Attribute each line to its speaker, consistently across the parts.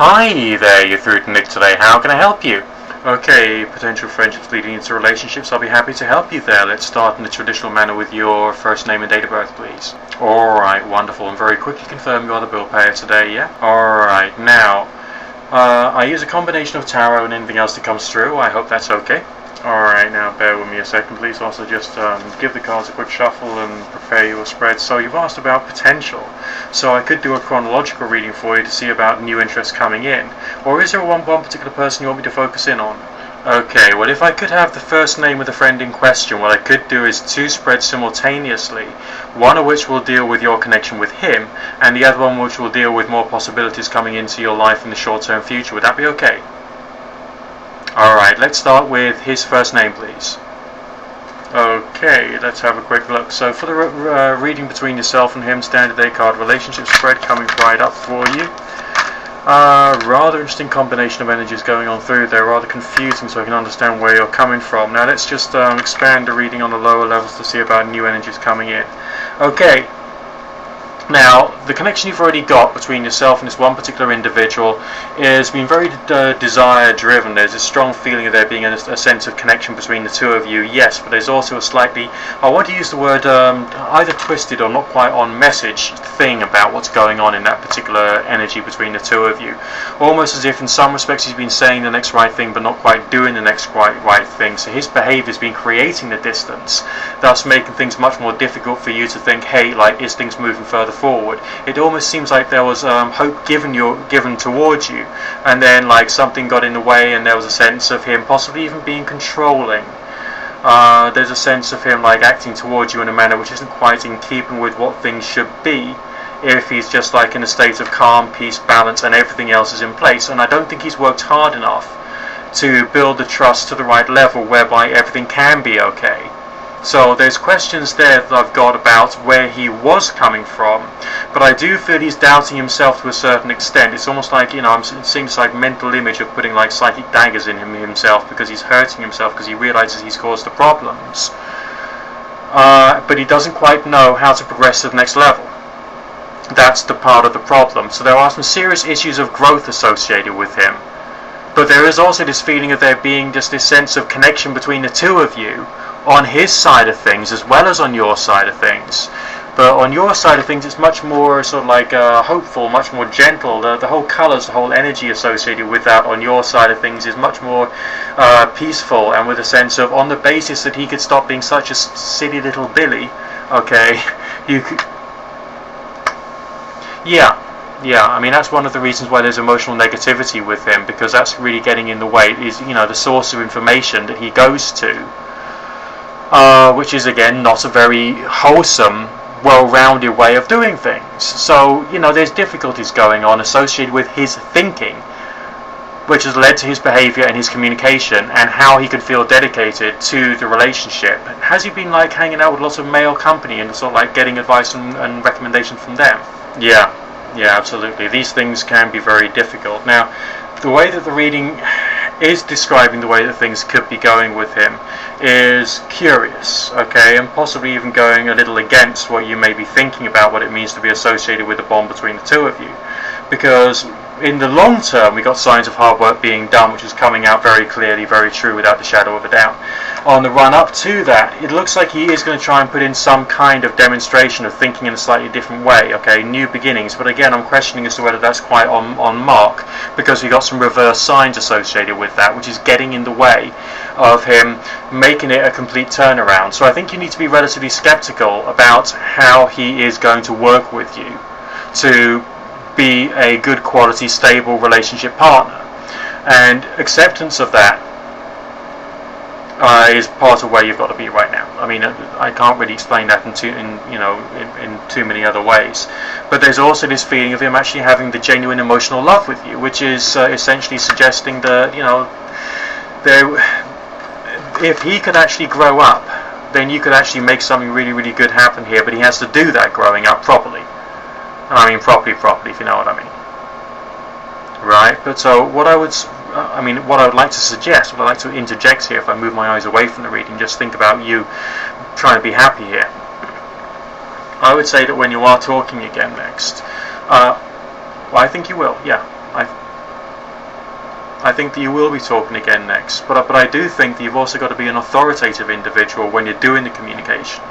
Speaker 1: Hi there, you're through to Nick today. How can I help you? Okay, potential friendships leading into relationships. I'll be happy to help you there. Let's start in the traditional manner with your first name and date of birth, please. Alright, wonderful. And very quickly confirm you are the bill payer today, yeah? Alright, now, I use a combination of tarot and anything else that comes through. I hope that's okay. Alright, now bear with me a second, please. Also just give the cards a quick shuffle and prepare your spread. So you've asked about potential. So I could do a chronological reading for you to see about new interest coming in. Or is there one particular person you want me to focus in on? Okay, well if I could have the first name of the friend in question, what I could do is two spreads simultaneously. One of which will deal with your connection with him, and the other one which will deal with more possibilities coming into your life in the short-term future. Would that be okay? Alright, let's start with his first name, please. Okay, let's have a quick look. So for the reading between yourself and him, standard day card relationship spread coming right up for you. Rather interesting combination of energies going on through there, rather confusing so I can understand where you're coming from. Now let's just expand the reading on the lower levels to see about new energies coming in. Okay. Now, the connection you've already got between yourself and this one particular individual has been very desire-driven. There's a strong feeling of there being a sense of connection between the two of you, yes, but there's also a slightly, I want to use the word either twisted or not quite on message thing about what's going on in that particular energy between the two of you. Almost as if in some respects he's been saying the next right thing but not quite doing the next right thing. So his behaviour has been creating the distance, thus making things much more difficult for you to think, hey, like, is things moving further forward? It almost seems like there was hope given towards you, and then like something got in the way, and there was a sense of him possibly even being controlling. There's a sense of him like acting towards you in a manner which isn't quite in keeping with what things should be if he's just like in a state of calm, peace, balance, and everything else is in place. And I don't think he's worked hard enough to build the trust to the right level whereby everything can be okay. So there's questions there that I've got about where he was coming from, but I do feel he's doubting himself to a certain extent. It's almost like, you know, I'm seeing this like mental image of putting like psychic daggers in himself because he's hurting himself because he realizes he's caused the problems. But he doesn't quite know how to progress to the next level. That's the part of the problem. So there are some serious issues of growth associated with him. But there is also this feeling of there being just this sense of connection between the two of you on his side of things as well as on your side of things. But on your side of things it's much more sort of like hopeful, much more gentle. The whole colours, the whole energy associated with that on your side of things is much more peaceful, and with a sense of, on the basis that he could stop being such a silly little Billy, okay, you could... Yeah, I mean that's one of the reasons why there's emotional negativity with him, because that's really getting in the way, is, you know, the source of information that he goes to, which is again not a very wholesome, well-rounded way of doing things. So, you know, there's difficulties going on associated with his thinking, which has led to his behaviour and his communication and how he can feel dedicated to the relationship. Has he been like hanging out with lots of male company and sort of like getting advice and recommendation from them? Yeah, absolutely. These things can be very difficult. Now, the way that the reading is describing the way that things could be going with him is curious, okay, and possibly even going a little against what you may be thinking about what it means to be associated with a bond between the two of you. Because in the long term we got signs of hard work being done, which is coming out very clearly, very true, without the shadow of a doubt. On the run up to that, it looks like he is going to try and put in some kind of demonstration of thinking in a slightly different way, okay, new beginnings. But again, I'm questioning as to whether that's quite on mark, because we got some reverse signs associated with that, which is getting in the way of him making it a complete turnaround. So I think you need to be relatively skeptical about how he is going to work with you to be a good quality, stable relationship partner. And acceptance of that is part of where you've got to be right now. I mean, I can't really explain that in too many other ways. But there's also this feeling of him actually having the genuine emotional love with you, which is essentially suggesting that, you know, if he could actually grow up, then you could actually make something really, really good happen here. But he has to do that growing up properly. And I mean properly, if you know what I mean. Right? But so what I would like to suggest, what I'd like to interject here, if I move my eyes away from the reading, just think about you trying to be happy here. I would say that when you are talking again next, well, I think you will, yeah. I think that you will be talking again next, but I do think that you've also got to be an authoritative individual when you're doing the communication.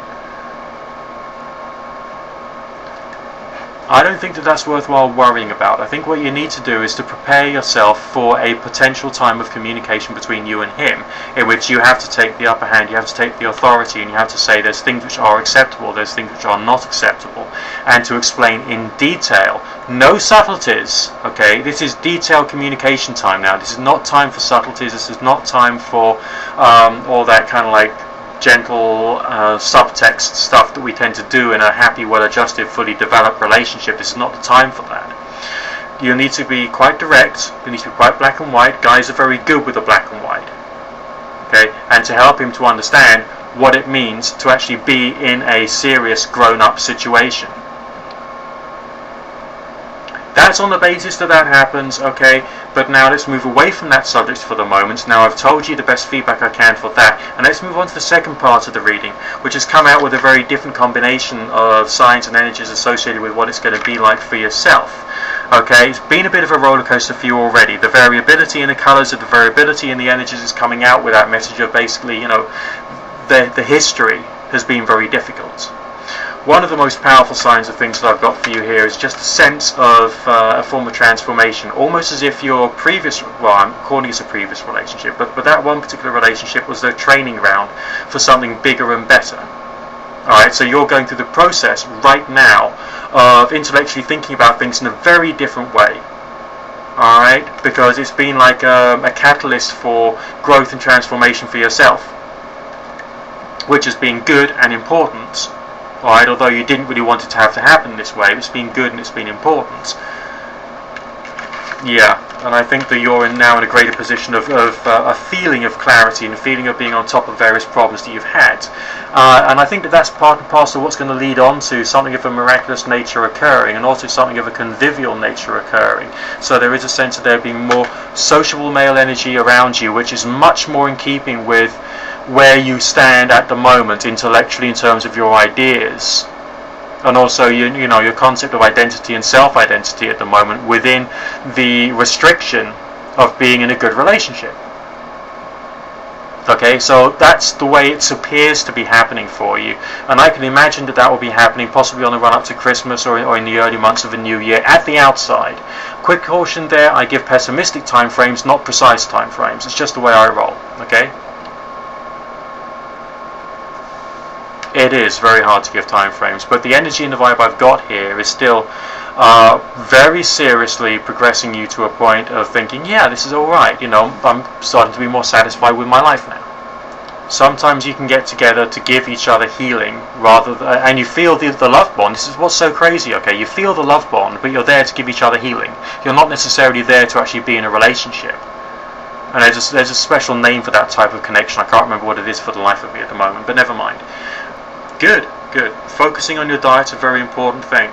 Speaker 1: I don't think that that's worthwhile worrying about. I think what you need to do is to prepare yourself for a potential time of communication between you and him, in which you have to take the upper hand, you have to take the authority, and you have to say there's things which are acceptable, there's things which are not acceptable, and to explain in detail, no subtleties, okay? This is detailed communication time now. This is not time for subtleties, this is not time for all that kind of like gentle subtext stuff that we tend to do in a happy, well-adjusted, fully developed relationship. This is not the time for that. You need to be quite direct, you need to be quite black and white. Guys are very good with the black and white, okay? And to help him to understand what it means to actually be in a serious grown-up situation. That's on the basis that that happens, okay? But now let's move away from that subject for the moment. Now I've told you the best feedback I can for that, and let's move on to the second part of the reading, which has come out with a very different combination of signs and energies associated with what it's going to be like for yourself. Okay, it's been a bit of a roller coaster for you already. The variability in the colours, the variability in the energies is coming out with that message of basically, you know, the history has been very difficult. One of the most powerful signs of things that I've got for you here is just a sense of a form of transformation, almost as if your previous, well, I'm calling it a previous relationship, but that one particular relationship was the training ground for something bigger and better. Alright, so you're going through the process right now of intellectually thinking about things in a very different way. Alright, because it's been like a catalyst for growth and transformation for yourself, which has been good and important. Alright, although you didn't really want it to have to happen this way, it's been good and it's been important. Yeah, and I think that you're now in a greater position of a feeling of clarity and a feeling of being on top of various problems that you've had. And I think that that's part and parcel of what's going to lead on to something of a miraculous nature occurring, and also something of a convivial nature occurring. So there is a sense of there being more sociable male energy around you, which is much more in keeping with where you stand at the moment intellectually in terms of your ideas, and also you know your concept of identity and self-identity at the moment within the restriction of being in a good relationship. Okay, so that's the way it appears to be happening for you, and I can imagine that that will be happening possibly on the run up to Christmas or in the early months of the new year at the outside. Quick caution there, I give pessimistic time frames, not precise time frames. It's just the way I roll, okay? It is very hard to give time frames, but the energy and the vibe I've got here is still very seriously progressing you to a point of thinking, yeah, this is alright, you know, I'm starting to be more satisfied with my life now. Sometimes you can get together to give each other healing, rather than, and you feel the love bond. This is what's so crazy, okay? You feel the love bond, but you're there to give each other healing. You're not necessarily there to actually be in a relationship. And there's a special name for that type of connection. I can't remember what it is for the life of me at the moment, but never mind. Good, good. Focusing on your diet's a very important thing.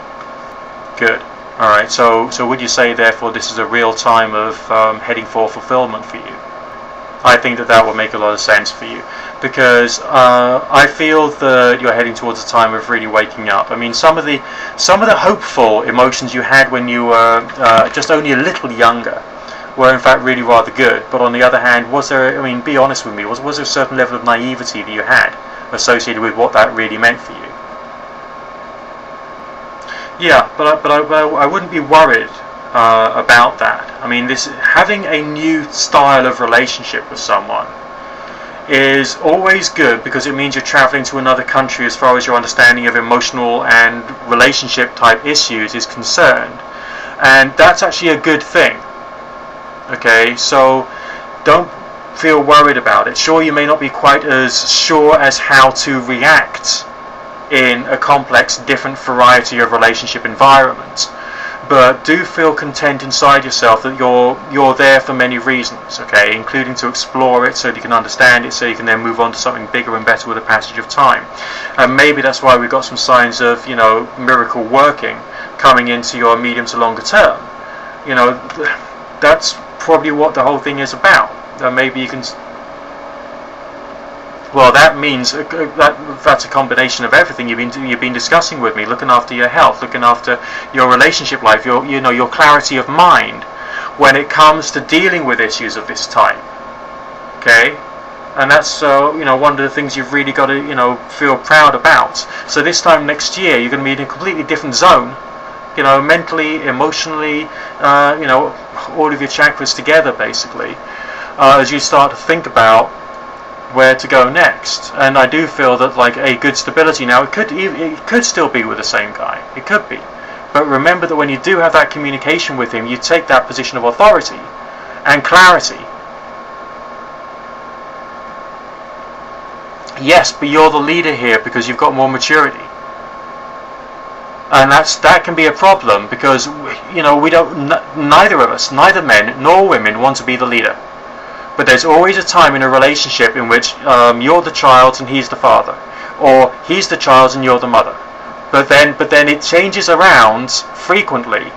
Speaker 1: Good. Alright, so would you say therefore this is a real time of heading for fulfillment for you? I think that would make a lot of sense for you, because I feel that you're heading towards a time of really waking up. I mean, some of the hopeful emotions you had when you were just only a little younger were in fact really rather good, but on the other hand, was there, I mean, be honest with me, was there a certain level of naivety that you had associated with what that really meant for you? Yeah, but I wouldn't be worried about that. I mean, having a new style of relationship with someone is always good, because it means you're traveling to another country as far as your understanding of emotional and relationship type issues is concerned, and that's actually a good thing. Okay, so don't feel worried about it. Sure, you may not be quite as sure as how to react in a complex, different variety of relationship environments, but do feel content inside yourself that you're there for many reasons, okay, including to explore it so that you can understand it, so you can then move on to something bigger and better with the passage of time. And maybe that's why we've got some signs of, you know, miracle working coming into your medium to longer term. You know, that's probably what the whole thing is about. Maybe you can, well, that means that's a combination of everything you've been discussing with me, looking after your health, looking after your relationship life, your clarity of mind, when it comes to dealing with issues of this type. Okay? And that's one of the things you've really got to feel proud about. So this time next year you're going to be in a completely different zone, mentally, emotionally, all of your chakras together basically, as you start to think about where to go next. And I do feel that like a good stability now, it could still be with the same guy, it could be, but remember that when you do have that communication with him, you take that position of authority and clarity. Yes, but you're the leader here because you've got more maturity. And that can be a problem because we don't, neither of us, neither men nor women, want to be the leader. But there's always a time in a relationship in which you're the child and he's the father, or he's the child and you're the mother. But then it changes around frequently,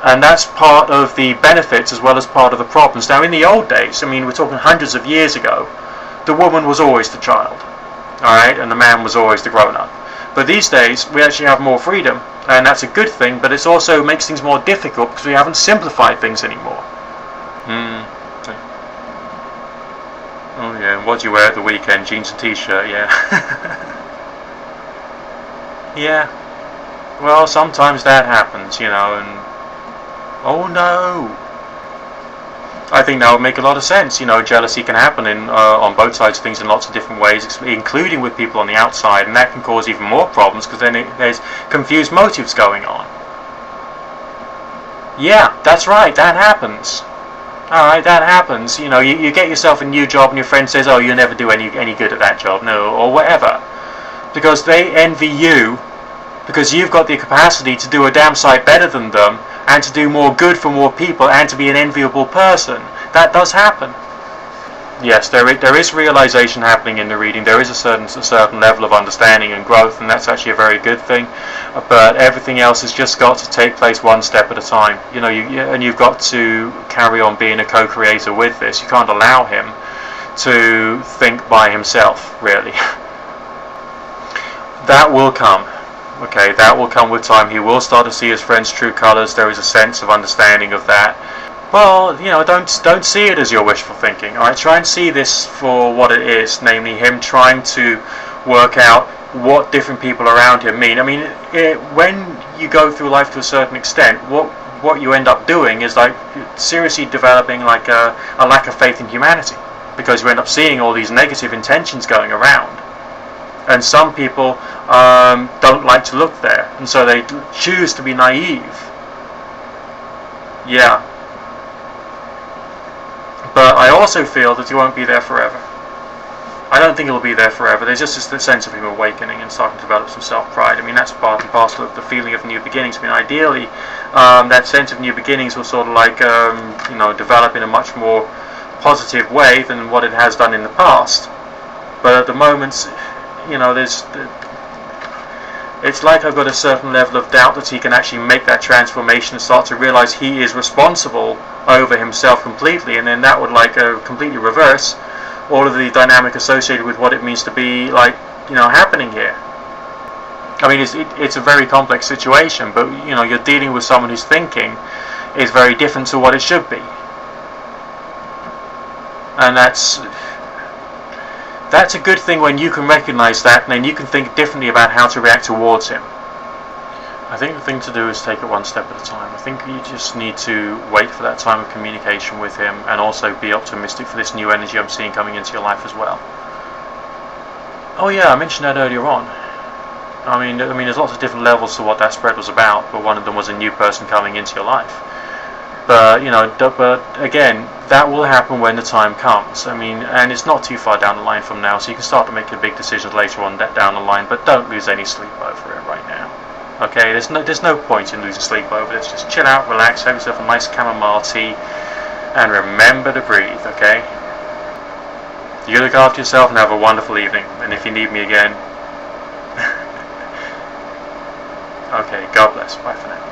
Speaker 1: and that's part of the benefits as well as part of the problems. Now, in the old days, we're talking hundreds of years ago, the woman was always the child, alright, and the man was always the grown-up. But these days, we actually have more freedom, and that's a good thing, but it also makes things more difficult because we haven't simplified things anymore. Oh yeah, what do you wear at the weekend? Jeans and t-shirt, yeah. Yeah. Well, sometimes that happens, and... Oh no! I think that would make a lot of sense. Jealousy can happen on both sides of things in lots of different ways, including with people on the outside, and that can cause even more problems because then there's confused motives going on. Yeah, that's right, that happens. Alright, that happens. You get yourself a new job and your friend says, oh, you'll never do any good at that job, no, or whatever. Because they envy you because you've got the capacity to do a damn sight better than them and to do more good for more people and to be an enviable person. That does happen. Yes, there is realization happening in the reading. There is a certain level of understanding and growth, and that's actually a very good thing. But everything else has just got to take place one step at a time. And you've got to carry on being a co-creator with this. You can't allow him to think by himself, really. That will come. Okay, that will come with time. He will start to see his friend's true colours. There is a sense of understanding of that. Well, don't see it as your wishful thinking. Alright, try and see this for what it is, namely him trying to work out what different people around him mean. When you go through life to a certain extent, what you end up doing is like seriously developing like a lack of faith in humanity, because you end up seeing all these negative intentions going around. And some people don't like to look there, and so they choose to be naive. Yeah. But I also feel that he won't be there forever. I don't think he'll be there forever. There's just this sense of him awakening and starting to develop some self-pride. That's part and parcel of the feeling of new beginnings. Ideally, that sense of new beginnings will sort of like, develop in a much more positive way than what it has done in the past. But at the moment, it's like I've got a certain level of doubt that he can actually make that transformation and start to realize he is responsible over himself completely, and then that would like completely reverse all of the dynamic associated with what it means to be happening here. It's a very complex situation, but you're dealing with someone whose thinking is very different to what it should be, and that's a good thing when you can recognize that, and then you can think differently about how to react towards him. I think the thing to do is take it one step at a time. I think you just need to wait for that time of communication with him, and also be optimistic for this new energy I'm seeing coming into your life as well. Oh yeah, I mentioned that earlier on. There's lots of different levels to what that spread was about, but one of them was a new person coming into your life. But again, that will happen when the time comes. And it's not too far down the line from now, so you can start to make your big decisions later on down the line. But don't lose any sleep over it right now. Okay, there's no point in losing sleep over this. Just chill out, relax, have yourself a nice chamomile tea, and remember to breathe. Okay. You look after yourself and have a wonderful evening. And if you need me again, okay. God bless. Bye for now.